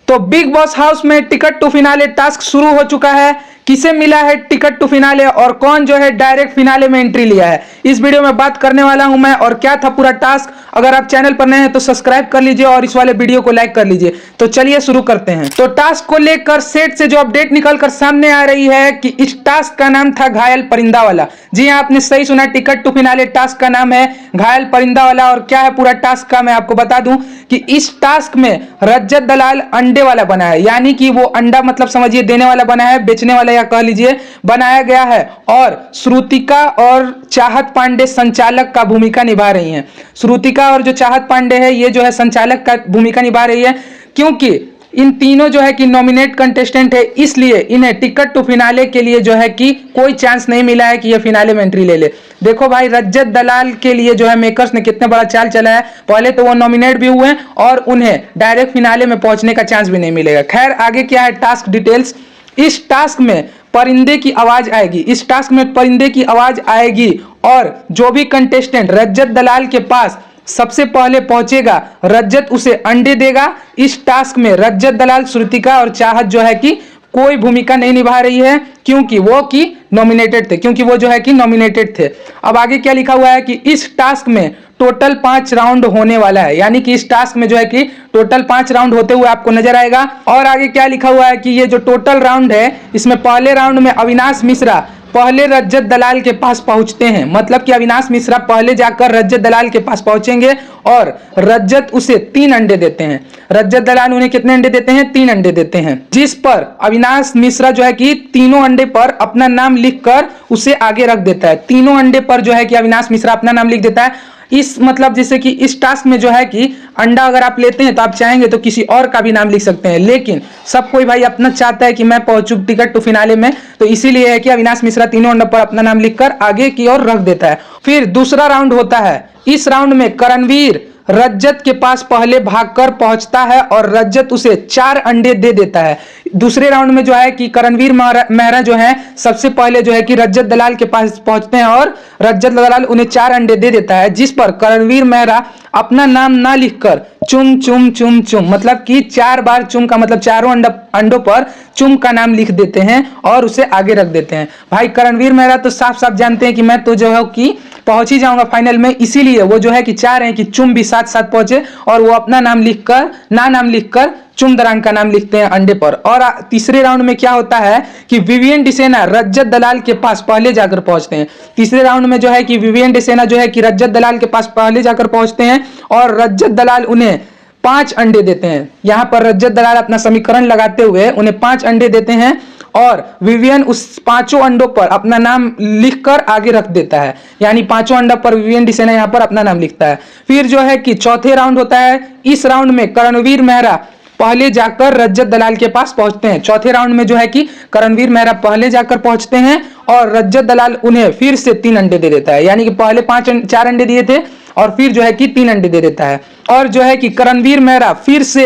तो big boss house में ticket to finale task शुरू हो चुका है। किसे मिला है टिकट टू फिनाले और कौन जो है डायरेक्ट फिनाले में एंट्री लिया है, इस वीडियो में बात करने वाला हूं मैं। और क्या था पूरा टास्क, अगर आप चैनल पर नए हैं तो सब्सक्राइब कर लीजिए और इस वाले वीडियो को लाइक कर लीजिए। तो चलिए शुरू करते हैं। तो टास्क को लेकर सेट से जो अपडेट निकलकर सामने आ रही है कि इस टास्क का नाम था घायल परिंदा वाला। जी हाँ, आपने सही सुना, टिकट टू फिनाले टास्क का नाम है घायल परिंदा वाला। और क्या है पूरा टास्क का, मैं आपको बता दूं कि इस टास्क में रज्जत दलाल अंडे वाला बना है, यानी कि वो अंडा मतलब समझिए देने वाला बना है, बेचने वाला या कह लीजिए बनाया गया है। और श्रुतिका और चाहत पांडे संचालक का भूमिका निभा रही हैं। श्रुतिका और जो चाहत पांडे है ये जो है संचालक का भूमिका निभा रही है, क्योंकि इन तीनों जो है कि नॉमिनेट कंटेस्टेंट है, इसलिए इन्हें टिकट टू फिनाले के लिए जो है कि कोई चांस नहीं मिला है कि ये फिनाले में एंट्री ले ले। देखो भाई, रज्जत दलाल के लिए जो है मेकर्स ने कितना बड़ा चाल चला है। पहले तो वो नॉमिनेट भी हुए और उन्हें डायरेक्ट फिनाले में पहुंचने का चांस भी नहीं मिलेगा। खैर, आगे क्या है टास्क डिटेल्स। इस टास्क में परिंदे की आवाज आएगी, इस टास्क में परिंदे की आवाज आएगी और जो भी कंटेस्टेंट रज्जत दलाल के पास सबसे पहले पहुंचेगा, रज्जत उसे अंडे देगा। इस टास्क में रज्जत दलाल, श्रुतिका और चाहत जो है कि कोई भूमिका नहीं निभा रही है, क्योंकि वो की नॉमिनेटेड थे, क्योंकि वो जो है कि नॉमिनेटेड थे। अब आगे क्या लिखा हुआ है कि इस टास्क में टोटल 5 राउंड होने वाला है, यानी कि इस टास्क में जो है कि टोटल 5 राउंड होते हुए आपको नजर आएगा। और आगे क्या लिखा हुआ है कि ये जो टोटल राउंड है, इसमें पहले राउंड में अविनाश मिश्रा पहले रज्जत दलाल के पास पहुंचते हैं, मतलब कि अविनाश मिश्रा पहले जाकर रज्जत दलाल के पास पहुंचेंगे और रज्जत उसे 3 अंडे देते हैं। रज्जत दलाल उन्हें कितने अंडे देते हैं? 3 अंडे देते हैं, जिस पर अविनाश मिश्रा जो है कि तीनों अंडे पर अपना नाम लिखकर उसे आगे रख देता है। तीनों अंडे पर जो है कि अविनाश मिश्रा अपना नाम लिख देता है। इस मतलब जैसे कि इस टास्क में जो है कि अंडा अगर आप लेते हैं तो आप चाहेंगे तो किसी और का भी नाम लिख सकते हैं, लेकिन सब कोई भाई अपना चाहता है कि मैं पहुंचू टिकट टू फिनाले में, तो इसीलिए है कि अविनाश मिश्रा तीनों अंडा पर अपना नाम लिखकर आगे की ओर रख देता है। फिर दूसरा राउंड होता है। इस राउंड में करणवीर रज्जत के पास पहले भागकर पहुंचता है और रज्जत उसे 4 अंडे दे देता है। दूसरे राउंड में जो है कि करणवीर मेहरा जो है सबसे पहले जो है कि रज्जत दलाल के पास पहुंचते हैं और रज्जत दलाल उन्हें 4 अंडे दे देता है, जिस पर करणवीर मेहरा अपना नाम ना लिखकर चुम चुम चुम चुम, मतलब कि 4 बार चुम का मतलब चारों अंडों पर चुम का नाम लिख देते हैं और उसे आगे रख देते हैं। भाई करणवीर मेहरा तो साफ साफ जानते हैं कि मैं तो जो है कि पहुंच ही जाऊंगा फाइनल में, इसीलिए वो जो है कि चाह रहे हैं कि चुम भी साथ साथ पहुंचे और वो अपना नाम लिखकर नाम लिखकर चुमदरान का नाम लिखते हैं अंडे पर। और तीसरे राउंड में क्या होता है कि विवियन डिसेना रज्जत दलाल के पास पहले जाकर पहुंचते हैं। तीसरे राउंड में जो है कि विवियन डिसेना जो है कि रज्जत दलाल के पास पहले जाकर पहुंचते हैं और रज्जत दलाल उन्हें 5 अंडे देते हैं। यहां पर रज्जत दलाल अपना समीकरण लगाते हुए उन्हें 5 अंडे देते हैं और विवियन उस 5 अंडों पर अपना नाम लिखकर आगे रख देता है, यानी 5 अंडा पर विवियन डिसेना यहां पर अपना नाम लिखता है। फिर जो है कि चौथे राउंड होता है। इस राउंड में करणवीर मेहरा पहले जाकर रज्जत दलाल के पास पहुंचते हैं। चौथे राउंड में जो है कि करणवीर मेहरा पहले जाकर पहुंचते हैं और रज्जत दलाल उन्हें फिर से 3 अंडे दे देता है, यानी कि पहले 4 अंडे दिए थे और फिर जो है कि 3 अंडे दे देता है। और जो है कि करणवीर मेहरा फिर से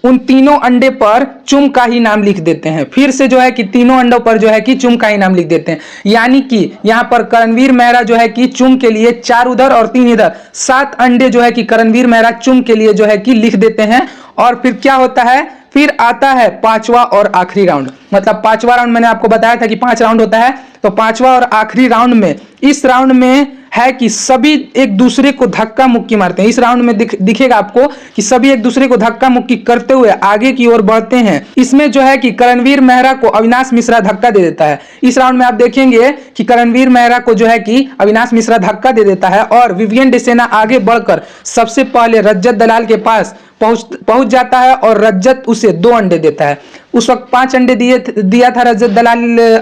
उन तीनों अंडे पर चुम का ही नाम लिख देते हैं। फिर से जो है कि तीनों अंडों पर जो है कि चुम का ही नाम लिख देते हैं, यानी कि यहां पर करणवीर मेहरा जो है कि चुम के लिए 4 उधर और 3 इधर, 7 अंडे जो है कि करणवीर मेहरा चुम के लिए जो है कि लिख देते हैं। और फिर क्या होता है, फिर आता है 5वां और आखिरी राउंड। मतलब 5वां राउंड मैंने आपको बताया था कि 5 राउंड होता है, तो 5वां और आखिरी राउंड में, इस राउंड में है कि सभी एक दूसरे को धक्का मुक्की मारते हैं। इस राउंड में दिखेगा आपको कि सभी एक दूसरे को धक्का मुक्की करते हुए आगे की ओर बढ़ते हैं। इसमें जो है कि करणवीर मेहरा को अविनाश मिश्रा धक्का दे देता है। इस राउंड में आप देखेंगे कि करणवीर मेहरा को जो है कि अविनाश मिश्रा धक्का दे देता है और विवियन डिसेना आगे बढ़कर सबसे पहले रज्जत दलाल के पास पहुंच जाता है और रज्जत उसे 2 अंडे देता है। उस वक्त 5 अंडे दिया था रज्जत दलाल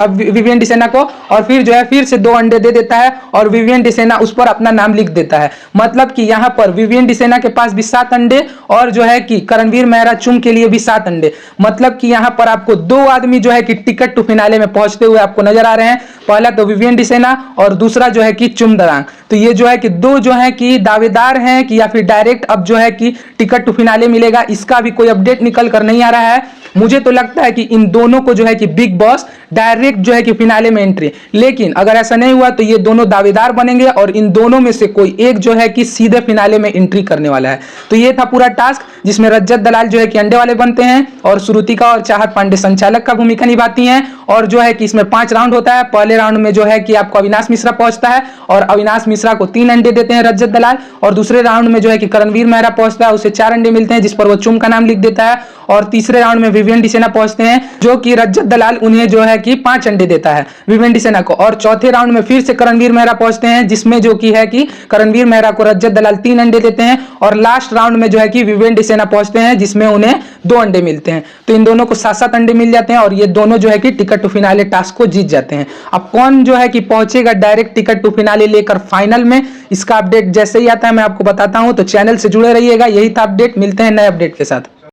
विवियन डिसेना को, और फिर जो है फिर से 2 अंडे दे देता है और विवियन डिसेना उस पर अपना नाम लिख देता है। मतलब कि यहाँ पर विवियन डिसेना के पास भी 7 अंडे और जो है कि करणवीर मेहरा चुम के लिए भी 7 अंडे। मतलब कि यहाँ पर आपको 2 आदमी जो है कि टिकट टू फिनाले में पहुंचते हुए आपको नजर आ रहे हैं। पहला तो विवियन डिसेना और दूसरा जो है कि चुमदरांग। तो ये जो है कि 2 जो है कि दावेदार हैं कि या फिर डायरेक्ट अब जो है कि टिकट टू फिनाले मिलेगा, इसका भी कोई अपडेट निकल कर नहीं आ रहा है। मुझे तो लगता है कि इन दोनों को जो है कि बिग बॉस डायरेक्ट जो है कि फिनाले में एंट्री, लेकिन अगर ऐसा नहीं हुआ तो ये दोनों दावेदार बनेंगे और इन दोनों में से कोई एक जो है कि सीधे फिनाले में एंट्री करने वाला है। तो ये था पूरा टास्क, जिसमें रजत दलाल जो है कि अंडे वाले बनते हैं और श्रुतिका और चाहत पांडे संचालक का भूमिका निभाती हैं। और जो है कि इसमें 5 राउंड होता है। पहले राउंड में जो है कि आपको अविनाश मिश्रा पहुंचता है और अविनाश मिश्रा को 3 अंडे देते हैं रजत दलाल, और दूसरे राउंड में जो है कि करणवीर मेहरा पहुंचता है, उसे 4 अंडे मिलते हैं जिस पर वो चुम का नाम लिख देता है, और तीसरे राउंड में विवियन डिसेना पहुंचते हैं जो कि रजत दलाल उन्हें जो है कि 5 अंडे देता है विवियन डिसेना को, और चौथे राउंड में फिर से करणवीर मेहरा पहुंचते हैं जिसमें जो कि है कि करणवीर मेहरा को रजत दलाल 3 अंडे देते हैं, और लास्ट राउंड में जो है कि विवियन डिसेना पहुंचते हैं जिसमें उन्हें 2 अंडे मिलते हैं। तो इन दोनों को 7-7 अंडे मिल जाते हैं और ये दोनों जो है कि टिकट टू फिनाले टास्क को जीत जाते हैं। अब कौन जो है कि पहुंचेगा डायरेक्ट टिकट टू फिनाले लेकर फाइनल में, इसका अपडेट जैसे ही आता है मैं आपको बताता हूं। तो चैनल से जुड़े रहिएगा। यही था अपडेट, मिलते हैं नए अपडेट के साथ।